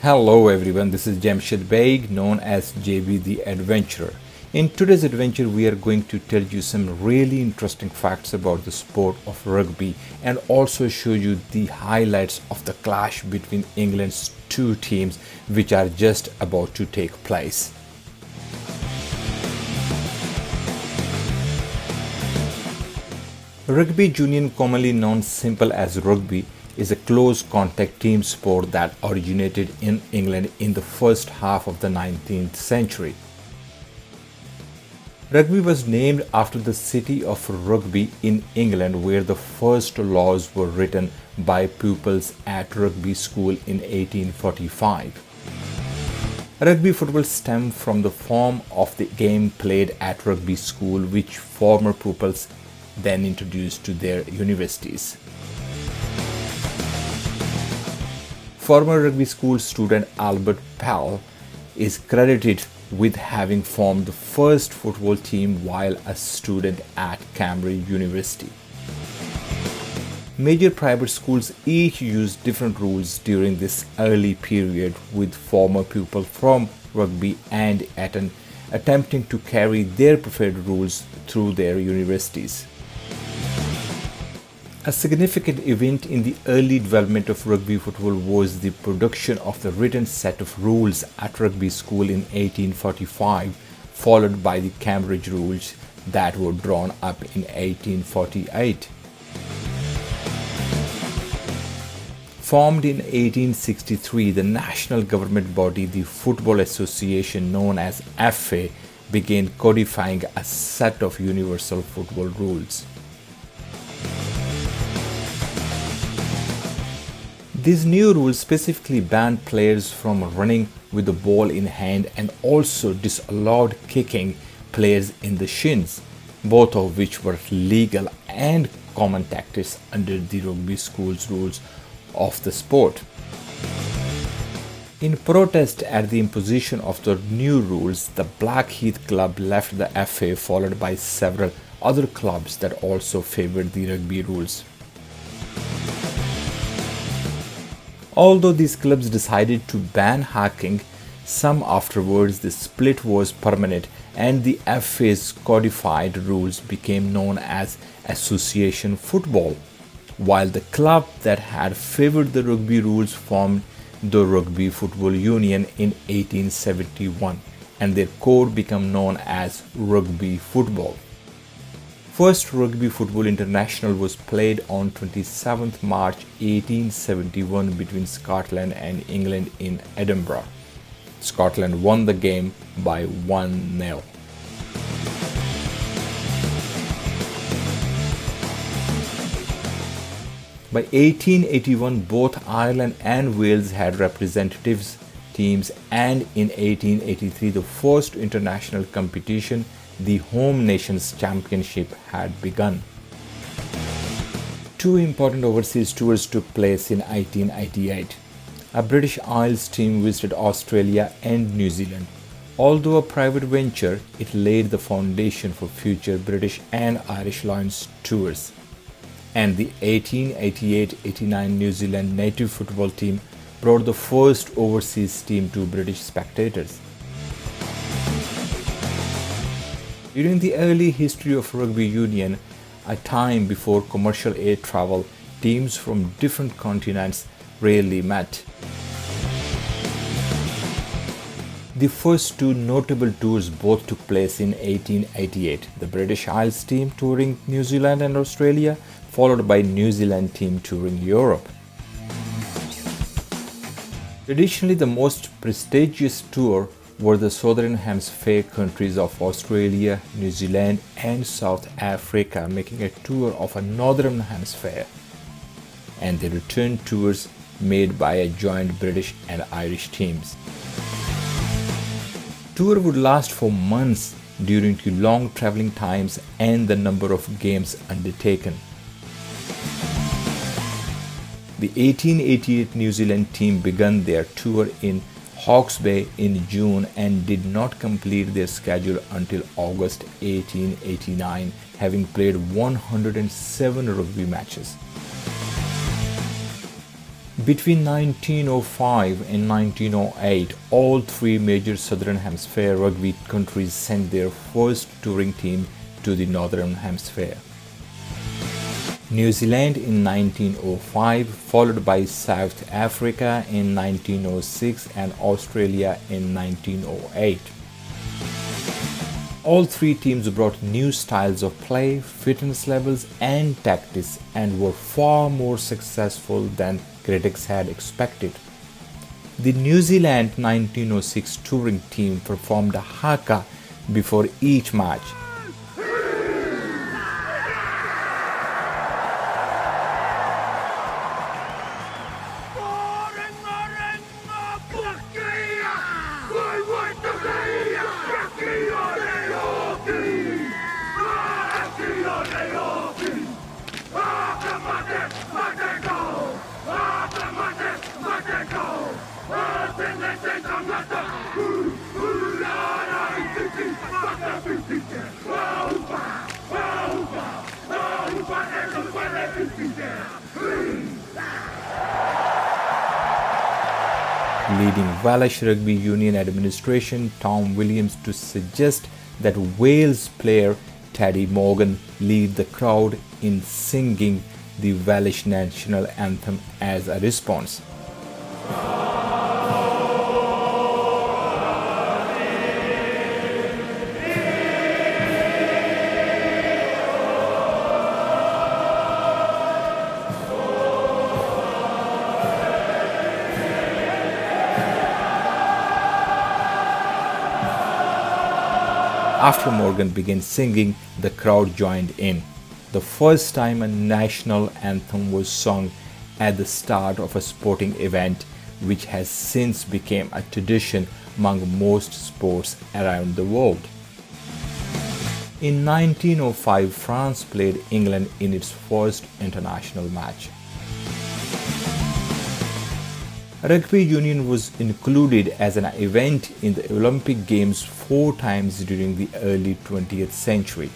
Hello everyone, this is Jamshid Baig, known as JB the Adventurer. In today's adventure, we are going to tell you some really interesting facts about the sport of rugby and also show you the highlights of the clash between England's two teams which are just about to take place. Rugby union, commonly known simply as rugby, is a close contact team sport that originated in England in the first half of the 19th century. Rugby was named after the city of Rugby in England, where the first laws were written by pupils at Rugby School in 1845. Rugby football stemmed from the form of the game played at Rugby School, which former pupils then introduced to their universities. Former Rugby School student Albert Pell is credited with having formed the first football team while a student at Cambridge University. Major private schools each used different rules during this early period, with former pupils from Rugby and Eton attempting to carry their preferred rules through their universities. A significant event in the early development of rugby football was the production of the written set of rules at Rugby School in 1845, followed by the Cambridge rules that were drawn up in 1848. Formed in 1863, the national government body, the Football Association known as FA, began codifying a set of universal football rules. These new rules specifically banned players from running with the ball in hand and also disallowed kicking players in the shins, both of which were legal and common tactics under the Rugby School's rules of the sport. In protest at the imposition of the new rules, the Blackheath Club left the FA, followed by several other clubs that also favored the rugby rules. Although these clubs decided to ban hacking, some afterwards the split was permanent and the FA's codified rules became known as association football, while the club that had favored the rugby rules formed the Rugby Football Union in 1871, and their core became known as rugby football. First Rugby Football International was played on 27th March 1871 between Scotland and England in Edinburgh. Scotland won the game by 1-0. By 1881, both Ireland and Wales had representatives teams, and in 1883, the first international competition, the Home Nations Championship, had begun. Two important overseas tours took place in 1888. A British Isles team visited Australia and New Zealand. Although a private venture, it laid the foundation for future British and Irish Lions tours. And the 1888-89 New Zealand native football team brought the first overseas team to British spectators. During the early history of rugby union, a time before commercial air travel, teams from different continents rarely met. The first two notable tours both took place in 1888, the British Isles team touring New Zealand and Australia, followed by New Zealand team touring Europe. Traditionally, the most prestigious tour were the Southern Hemisphere countries of Australia, New Zealand and South Africa, making a tour of a Northern Hemisphere, and the return tours made by a joint British and Irish teams. Tour would last for months due to long travelling times and the number of games undertaken. The 1888 New Zealand team began their tour in Hawke's Bay in June and did not complete their schedule until August 1889, having played 107 rugby matches. Between 1905 and 1908, all three major Southern Hemisphere rugby countries sent their first touring team to the Northern Hemisphere. New Zealand in 1905, followed by South Africa in 1906 and Australia in 1908. All three teams brought new styles of play, fitness levels, and tactics and were far more successful than critics had expected. The New Zealand 1906 touring team performed a haka before each match. Leading Welsh Rugby Union administration Tom Williams to suggest that Wales player Teddy Morgan lead the crowd in singing the Welsh national anthem as a response. After Morgan began singing, the crowd joined in. The first time a national anthem was sung at the start of a sporting event, which has since become a tradition among most sports around the world. In 1905, France played England in its first international match. Rugby union was included as an event in the Olympic Games 4 times during the early 20th century.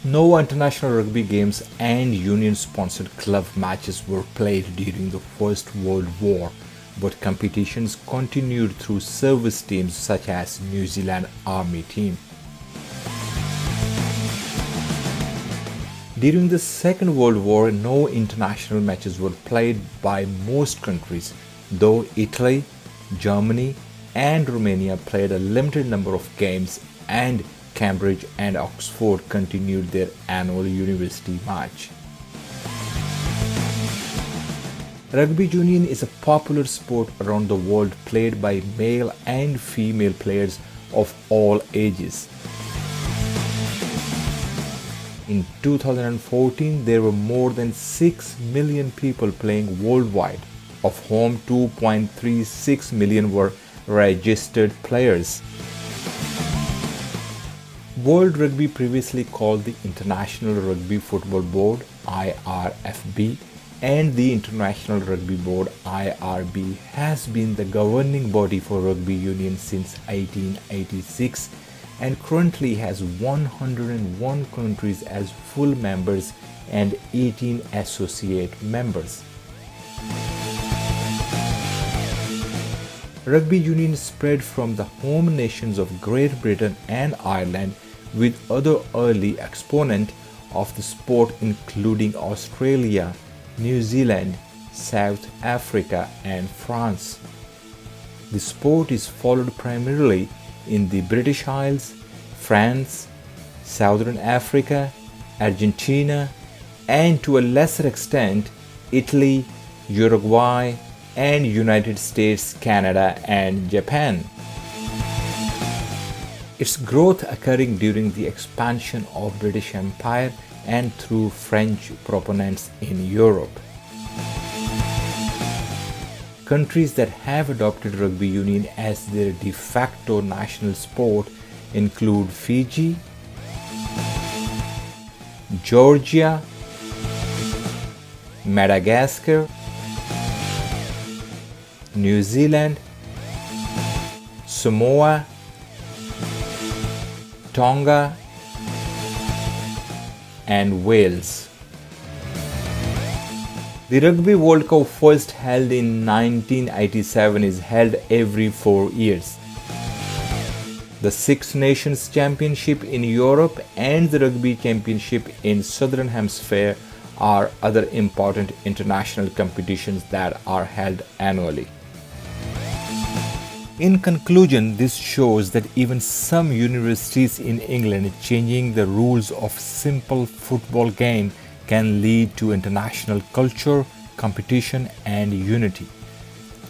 No international rugby games and union-sponsored club matches were played during the First World War, but competitions continued through service teams such as New Zealand Army team. During the Second World War, no international matches were played by most countries, though Italy, Germany, and Romania played a limited number of games, and Cambridge and Oxford continued their annual university match. Rugby union is a popular sport around the world played by male and female players of all ages. In 2014, there were more than 6 million people playing worldwide, of whom 2.36 million were registered players. World Rugby, previously called the International Rugby Football Board (IRFB) and the International Rugby Board (IRB), has been the governing body for rugby union since 1886 and currently has 101 countries as full members and 18 associate members. Rugby union spread from the home nations of Great Britain and Ireland, with other early exponents of the sport including Australia, New Zealand, South Africa, and France. The sport is followed primarily in the British Isles, France, Southern Africa, Argentina, and to a lesser extent, Italy, Uruguay, and United States, Canada, and Japan. Its growth occurring during the expansion of British Empire and through French proponents in Europe. Countries that have adopted rugby union as their de facto national sport include Fiji, Georgia, Madagascar, New Zealand, Samoa, Tonga, and Wales. The Rugby World Cup, first held in 1987, is held every 4 years. The Six Nations Championship in Europe and the Rugby Championship in Southern Hemisphere are other important international competitions that are held annually. In conclusion, this shows that even some universities in England changing the rules of simple football game can lead to international culture, competition and unity.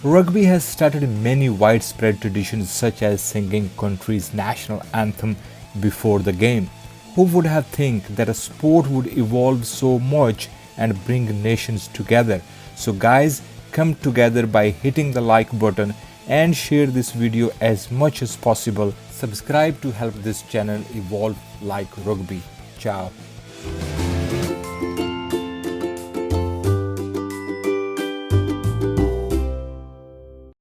Rugby has started many widespread traditions such as singing country's national anthem before the game. Who would have think that a sport would evolve so much and bring nations together? So guys, come together by hitting the like button and share this video as much as possible. Subscribe to help this channel evolve like rugby. Ciao.